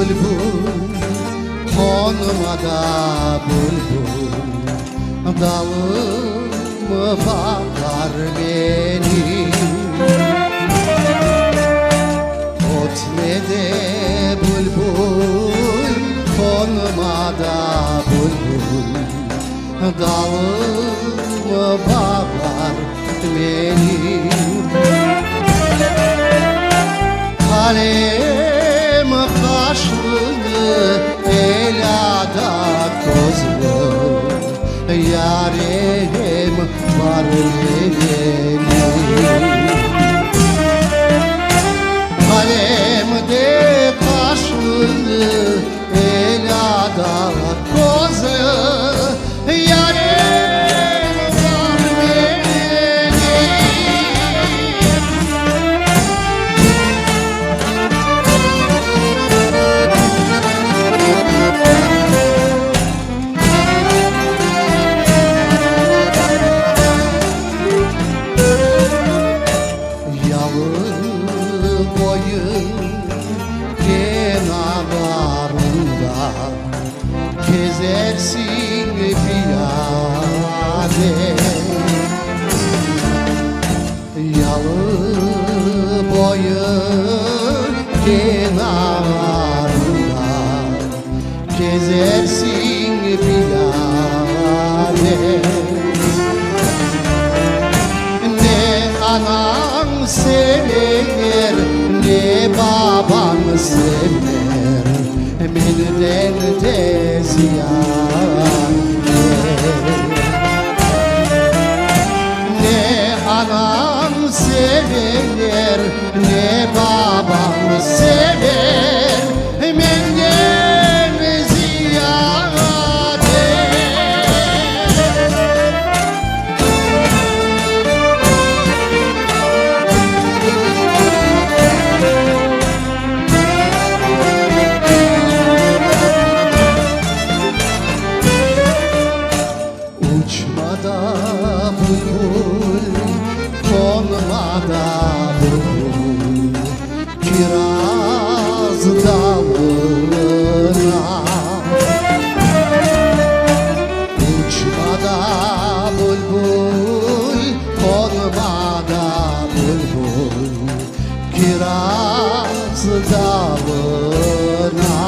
bülbül konmada bülbül dalımı bakar benim Otmede bülbül konmada bülbül dalımı bakar benim Kalem kaşlı elada kozlu yarim var benim Kalemde kaşlı elada kozlu yarim var benim kenarlarında gezersin piyade Yalı boyun kenarlarında gezersin piyade Ne anan sever ne baban sever Benden de ziyade Ne anan sever ne baban sever Benden ziyade Uçmada bülbül, konmada bülbül Kiraz dalına Uçmada bülbül, konmada bülbül Kiraz dalına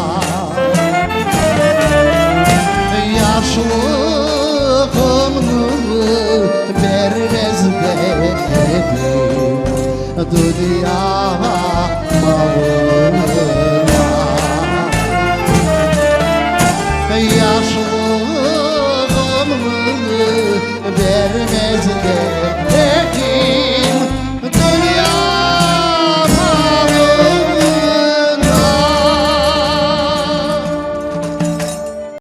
Yaşlılığımı vermez benim dünya malına Yaşlılığımı vermez benim